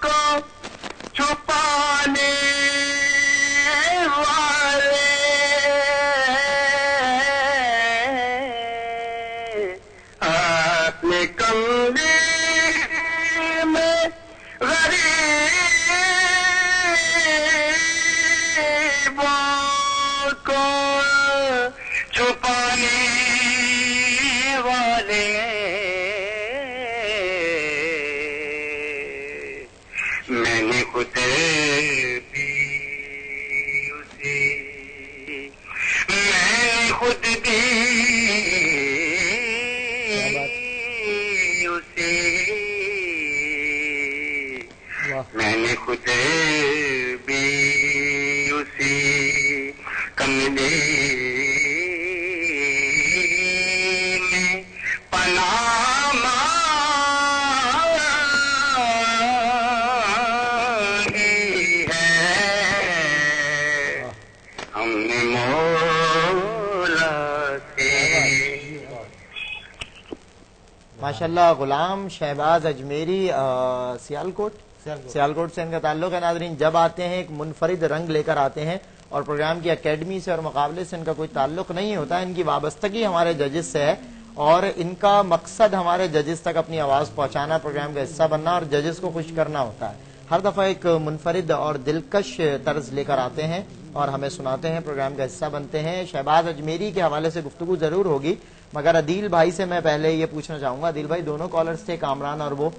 کو چھپانے والے اپنے کمرے میں غریبوں کو چھپانے والے میں نے خود بھی اسی میں نے خود بھی اسی میں نے خود بھی اسی کمرے میں پناہ مانگی ہے ہم نے مولا سے. ماشاءاللہ غلام شہباز اجمیری سیالکوٹ سے ان کا تعلق ہے. ناظرین جب آتے ہیں ایک منفرد رنگ لے کر آتے ہیں اور پروگرام کی اکیڈمی سے اور مقابلے سے ان کا کوئی تعلق نہیں ہوتا. ان کی وابستگی ہمارے ججز سے ہے اور ان کا مقصد ہمارے ججز تک اپنی آواز پہنچانا، پروگرام کا حصہ بننا اور ججز کو خوش کرنا ہوتا ہے. ہر دفعہ ایک منفرد اور دلکش طرز لے کر آتے ہیں اور ہمیں سناتے ہیں، پروگرام کا حصہ بنتے ہیں. شہباز اجمیری کے حوالے سے گفتگو ضرور ہوگی، مگر عدیل بھائی سے میں پہلے یہ پوچھنا چاہوں گا. عدیل بھائی دونوں کالرز تھے، کامران اور وہ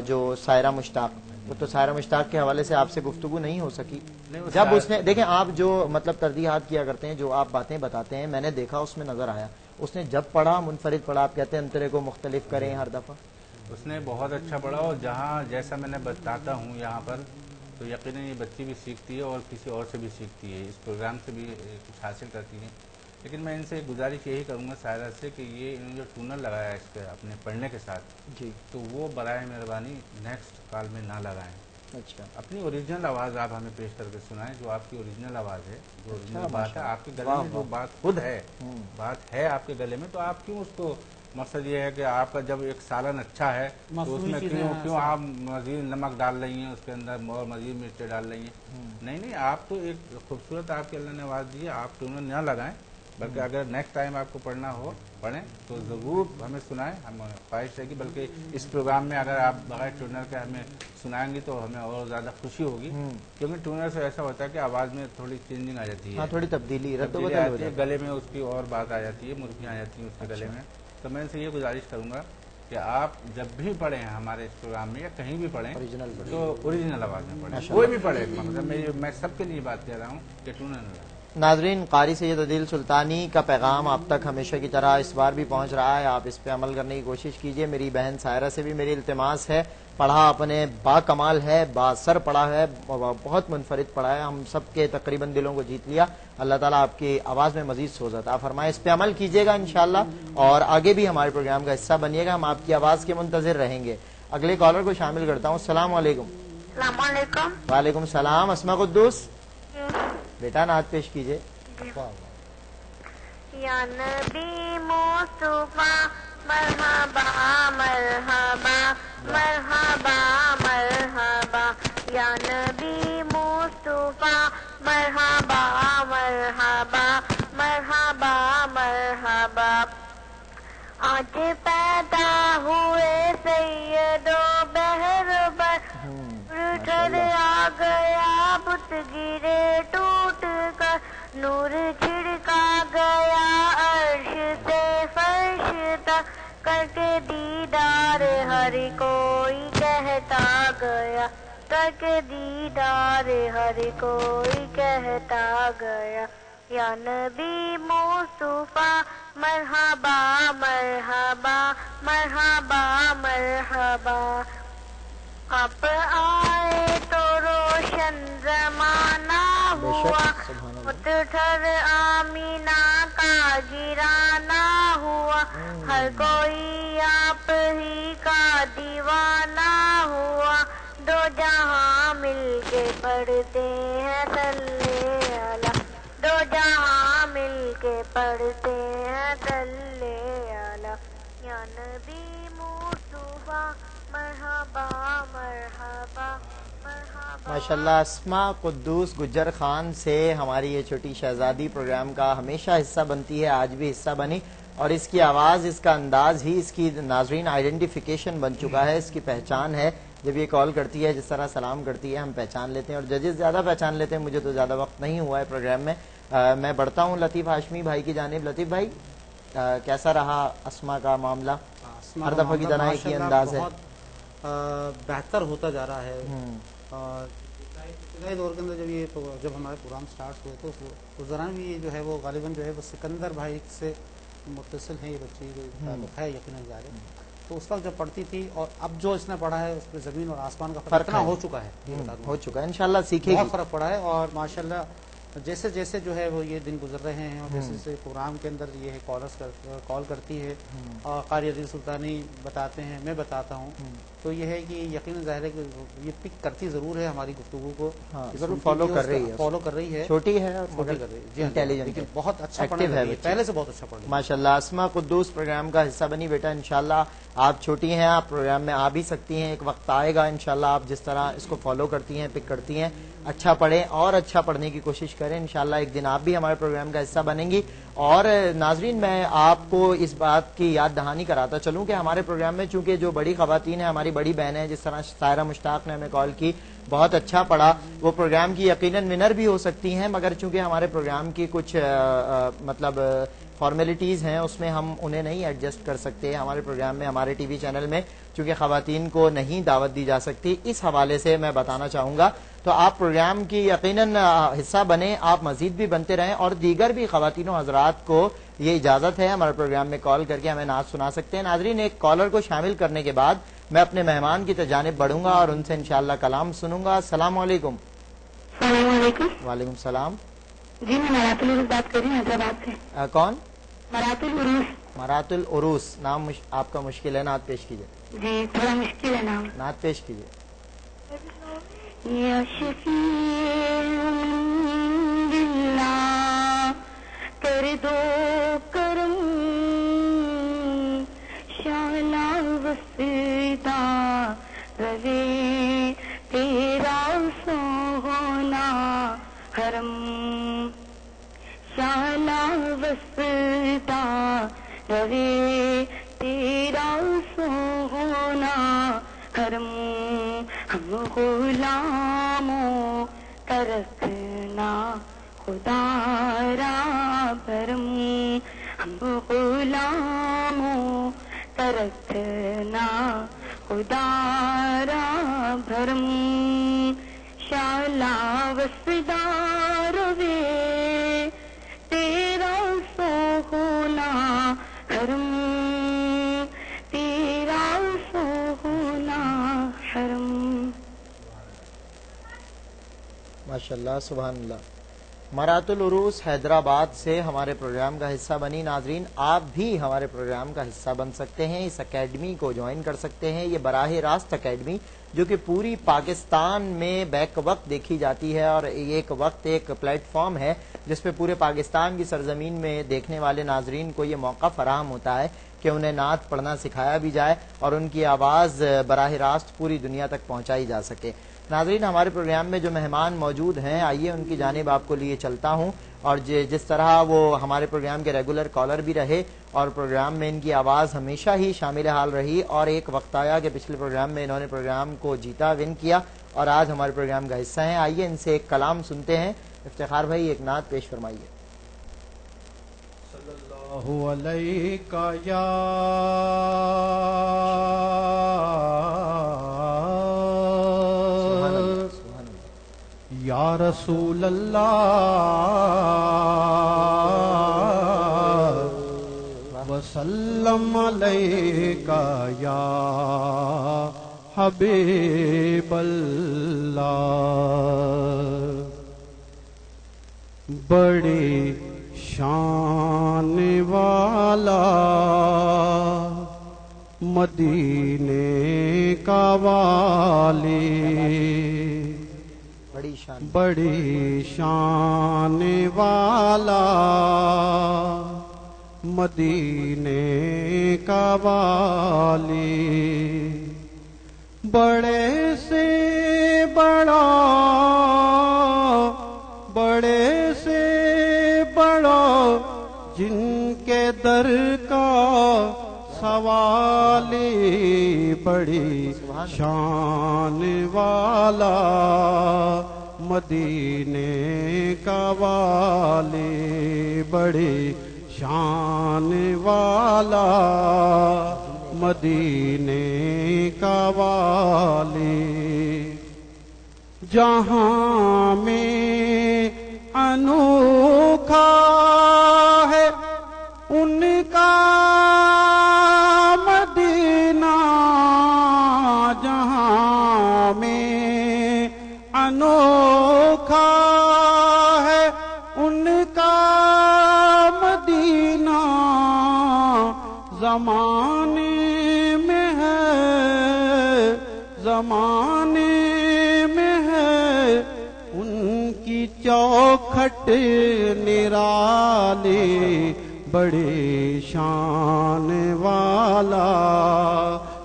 جو سائرہ مشتاق. تو سائرہ مشتاق کے حوالے سے آپ سے گفتگو نہیں ہو سکی. جب اس نے دیکھیں آپ جو مطلب ترجیحات کیا کرتے ہیں، جو آپ باتیں بتاتے ہیں، میں نے دیکھا اس میں نظر آیا اس نے جب پڑھا منفرد پڑھا. آپ کہتے ہیں انترے کو مختلف کریں ہر دفعہ. اس نے بہت اچھا پڑھا اور جہاں جیسا میں نے بتاتا ہوں یہاں پر تو یقیناً یہ بچی بھی سیکھتی ہے اور کسی اور سے بھی سیکھتی ہے، اس پروگرام سے بھی کچھ حاصل کرتی ہے. لیکن میں ان سے گزارش یہی کروں گا سائرہ سے کہ یہ انہوں نے جو ٹونر لگایا ہے اس کے اپنے پڑھنے کے ساتھ جی تو وہ برائے مہربانی نیکسٹ کال میں نہ لگائیں. اچھا اپنی اوریجنل آواز آپ ہمیں پیش کر کے سنائیں، جو آپ کی اوریجنل آواز ہے، جو اوریجنل بات ہے ماشاءاللہ. آپ کے گلے میں، جو بات خود ہے، بات ہے آپ کے گلے میں، تو آپ کیوں اس کو، مقصد یہ ہے کہ آپ کا جب ایک سالن اچھا ہے تو اس میں کیوں آپ مزید نمک ڈال رہی ہیں، اس کے اندر اور مزید مرچیں ڈال رہی ہیں. نہیں، آپ تو ایک خوبصورت آپ کے اللہ نے آواز دی ہے، آپ ٹونر نہ لگائیں، بلکہ اگر نیکسٹ ٹائم آپ کو پڑھنا ہو پڑھیں تو ضرور ہمیں سنائیں. ہم خواہش ہے کہ بلکہ اس پروگرام میں اگر آپ بغیر ٹونر کے ہمیں سنائیں گی تو ہمیں اور زیادہ خوشی ہوگی، کیونکہ ٹونر سے ایسا ہوتا ہے کہ آواز میں تھوڑی چینجنگ آ جاتی ہے، تھوڑی تبدیلی رد و بدل آتی ہو ہے، جاتی ہے. گلے میں اس کی اور بات آ جاتی ہے، مرغیاں آ جاتی ہیں اس کے گلے میں. تو میں ان سے یہ گزارش کروں گا کہ آپ جب بھی پڑھیں ہمارے اس پروگرام میں یا کہیں بھی پڑھیں تو اوریجنل آواز میں پڑھیں، کوئی بھی پڑھے. مطلب میں سب کے لیے بات کہہ رہا ہوں کہ ٹونر نہ لگائیں. ناظرین قاری سید عدیل سلطانی کا پیغام آپ تک ہمیشہ کی طرح اس بار بھی پہنچ رہا ہے. آپ اس پہ عمل کرنے کی کوشش کیجئے. میری بہن سائرہ سے بھی میری التماس ہے، پڑھا اپنے با کمال ہے، با سر پڑھا ہے، بہت منفرد پڑھا ہے، ہم سب کے تقریباً دلوں کو جیت لیا. اللہ تعالیٰ آپ کی آواز میں مزید سوز عطا فرمائے. اس پہ عمل کیجئے گا انشاءاللہ اور آگے بھی ہمارے پروگرام کا حصہ بنیے گا. ہم آپ کی آواز کے منتظر رہیں گے. اگلے کالر کو شامل کرتا ہوں. السلام علیکم. السلام علیکم. وعلیکم السلام. اسماء قدوس بیٹا نعت پیش کیجئے. یا نبی مصطفیٰ مرحبا مرحبا مرحبا مرحبا، یا نبی مصطفیٰ مرحبا مرحبا مرحبا مرحبا. آج پیدا ہوئے سید و بہربر، ٹھر آ گیا بت گرے ٹوٹ کر، نور چھڑکا گیا عرش سے فرش تک، کر کے دیدار ہر کوئی کہتا گیا، کر کے دیدار ہر کوئی کہتا گیا. یا نبی مصطفیٰ مرحبا مرحبا مرحبا مرحبا. آپ آئے تو روشن زمانہ ہوا، ٹھر آمینہ کا گرانا ہوا، ہر کوئی آپ ہی کا دیوانہ ہوا. دو جہاں مل کے پڑھتے ہیں صلی اللہ، دو جہاں مل کے پڑھتے ہیں صلی اللہ. یا نبی مصطفیٰ مرحبا مرحبا ماشاءاللہ اسما قدوس گجر خان سے ہماری یہ چھوٹی شہزادی پروگرام کا ہمیشہ حصہ بنتی ہے، آج بھی حصہ بنی، اور اس کی آواز، اس کا انداز ہی اس کی ناظرین آئیڈینٹیفیکیشن بن چکا ہے، اس کی پہچان ہے۔ جب یہ کال کرتی ہے، جس طرح سلام کرتی ہے، ہم پہچان لیتے ہیں، اور ججز زیادہ پہچان لیتے ہیں۔ مجھے تو زیادہ وقت نہیں ہوا ہے پروگرام میں، میں بڑھتا ہوں لطیف ہاشمی بھائی کی جانب۔ لطیف بھائی، کیسا رہا اسما کا معاملہ؟ ہر دفعہ کی طرح ایک ہی انداز ہے، بہتر ہوتا جا رہا ہے۔ ابتدائی دور کے اندر جب ہمارے پروگرام سٹارٹ ہوئے تو اس دوران بھی یہ جو ہے وہ غالباً جو ہے وہ سکندر بھائی سے متصل ہے، یہ بچی تعلق ہے یقیناً جا رہے، تو اس وقت جب پڑھتی تھی اور اب جو اس نے پڑھا ہے اس میں زمین اور آسمان کا فرق اتنا ہو چکا ہے، ہو چکا ہے، انشاءاللہ سیکھے گی، بہت فرق پڑا ہے۔ اور ماشاءاللہ جیسے جیسے جو ہے وہ یہ دن گزر رہے ہیں اور جیسے جیسے پروگرام کے اندر یہ کال کرتی ہے اور قاری عزیز سلطانی بتاتے ہیں، میں بتاتا ہوں، تو یہ ہے کہ یقیناً ظاہر ہے کہ یہ پک کرتی ضرور ہے ہماری گفتگو کو، ضرور فالو کر رہی ہے، چھوٹی ہے اور انٹیلیجنٹ، بہت اچھا پڑھ رہی ہے، پہلے سے بہت اچھا پڑھ رہی ہے ماشاءاللہ۔ اسما قدوس پروگرام کا حصہ بنی بیٹا، انشاءاللہ آپ چھوٹی ہیں، آپ پروگرام میں آ بھی سکتی ہیں، ایک وقت آئے گا انشاءاللہ آپ جس طرح اس کو فالو کرتی ہیں، پک کرتی ہیں، اچھا پڑھیں اور اچھا پڑھنے کی کوشش کریں، انشاءاللہ ایک دن آپ بھی ہمارے پروگرام کا حصہ بنیں گی۔ اور ناظرین، میں آپ کو اس بات کی یاد دہانی کراتا چلوں کہ ہمارے پروگرام میں چونکہ جو بڑی خواتین ہیں، ہماری بڑی بہنیں ہیں، جس طرح سائرہ مشتاق نے ہمیں کال کی، بہت اچھا پڑھا، وہ پروگرام کی یقیناً ونر بھی ہو سکتی ہیں، مگر چونکہ ہمارے پروگرام کی کچھ مطلب فارمیلٹیز ہیں، اس میں ہم انہیں نہیں ایڈجسٹ کر سکتے ہمارے پروگرام میں، ہمارے ٹی وی چینل میں، چونکہ خواتین کو نہیں دعوت دی جا سکتی، اس حوالے سے میں بتانا چاہوں گا۔ تو آپ پروگرام کی یقیناً حصہ بنیں، آپ مزید بھی بنتے رہیں، اور دیگر بھی خواتین و حضرات کو یہ اجازت ہے ہمارے پروگرام میں کال کر کے ہمیں نعت سنا سکتے ہیں۔ ناظرین، ایک کالر کو شامل کرنے کے بعد میں اپنے مہمان کی جانب بڑھوں گا اور ان سے انشاءاللہ کلام سنوں گا۔ السلام علیکم۔ السلام علیکم۔ وعلیکم السلام۔ جی میں مرات العروس بات کر رہی ہوں حیدرآباد سے۔ کون؟ مرات العروس۔ مرات العروس، نام آپ کا مشکل ہے، نعت پیش کیجیے۔ جی تھوڑا مشکل ہے نام۔ نعت پیش کیجیے۔ یا شفیع اللہ کر دو کرم، شعلہ وسطہ روے تیرا سونا حرم، شعلہ وسطہ روے تیرا سونا حرم، ہم غلاموں کا رکھنا خدا را بھرم، ہم غلاموں کا رکھنا خدا را بھرم، شعلہ وسدار وے تیرا سونا حرم، تیرا سونا حرم۔ ماشاءاللہ، سبحان اللہ۔ مرات العروس حیدرآباد سے ہمارے پروگرام کا حصہ بنی۔ ناظرین، آپ بھی ہمارے پروگرام کا حصہ بن سکتے ہیں، اس اکیڈمی کو جوائن کر سکتے ہیں۔ یہ براہ راست اکیڈمی جو کہ پوری پاکستان میں بیک وقت دیکھی جاتی ہے، اور ایک وقت ایک پلیٹ فارم ہے جس پہ پورے پاکستان کی سرزمین میں دیکھنے والے ناظرین کو یہ موقع فراہم ہوتا ہے کہ انہیں نعت پڑھنا سکھایا بھی جائے اور ان کی آواز براہ راست پوری دنیا تک پہنچائی جا سکے۔ ناظرین، ہمارے پروگرام میں جو مہمان موجود ہیں، آئیے ان کی جانب آپ کو لیے چلتا ہوں، اور جس طرح وہ ہمارے پروگرام کے ریگولر کالر بھی رہے اور پروگرام میں ان کی آواز ہمیشہ ہی شامل حال رہی، اور ایک وقت آیا کہ پچھلے پروگرام میں انہوں نے پروگرام کو جیتا، ون کیا، اور آج ہمارے پروگرام کا حصہ ہیں۔ آئیے ان سے ایک کلام سنتے ہیں۔ افتخار بھائی، ایک نعت پیش فرمائیے۔ علیکہ یا یا رسول اللہ وسلم علیکہ یا حبیب اللہ، بڑی شان والا مدینے کا والی، بڑی شان والا مدینے کا والی، بڑے سے بڑا والی بڑی شان والا مدینے کا والی بڑی شان والا مدینے کا والی جہاں میں انوکھا ہے ان کا مدینہ جہاں میں انوکھا ہے ان کا مدینہ زمانے میں ہے زمانے میں ہے ان کی چوکھٹ نرالی بڑی شان والا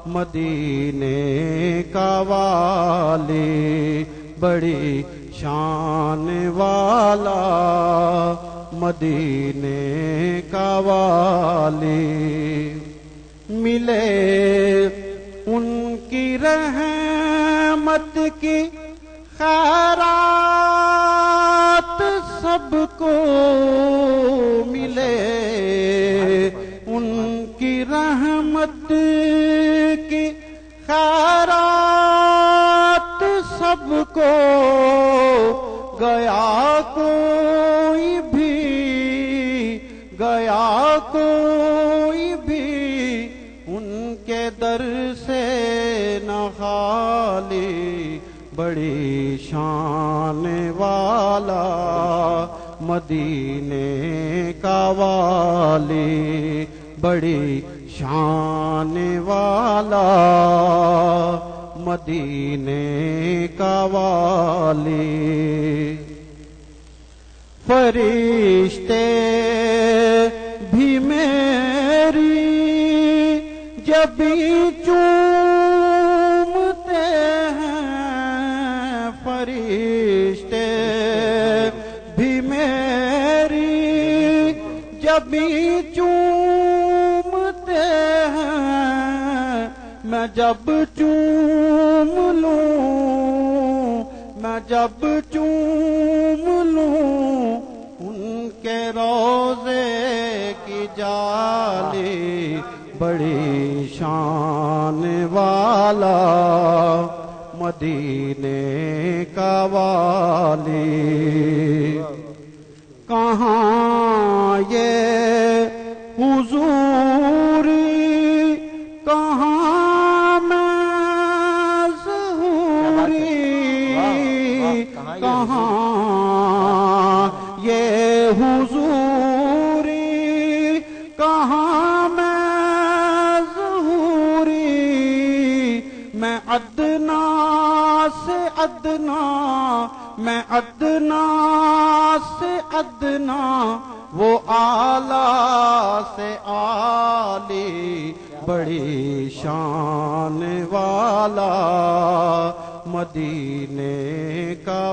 مدینے کا والی بڑی شان والا مدینے کا والی ملے ان کی رحمت کی خیرات سب کو ملے ان کی رحمت کی خیرات سب کو گیا کوئی بھی ان کے در سے نہ خالی بڑی شان والا مدینے کا والی بڑی شان والا مدینے کا والی فرشتے بھی میری جب چومتے ہیں فرشتے بھی میری جب چومتے ہیں میں جب چوم لوں ان کے روضے کی جالی بڑی شان والا مدینے کا والی کہاں یہ حضوری کہاں میں ظہوری کہاں یہ حضوری کہاں میں ظہوری میں ادنا سے ادنا میں ادنا سے ادنا وہ اعلیٰ سے عالی بڑی شان والا مدینے کا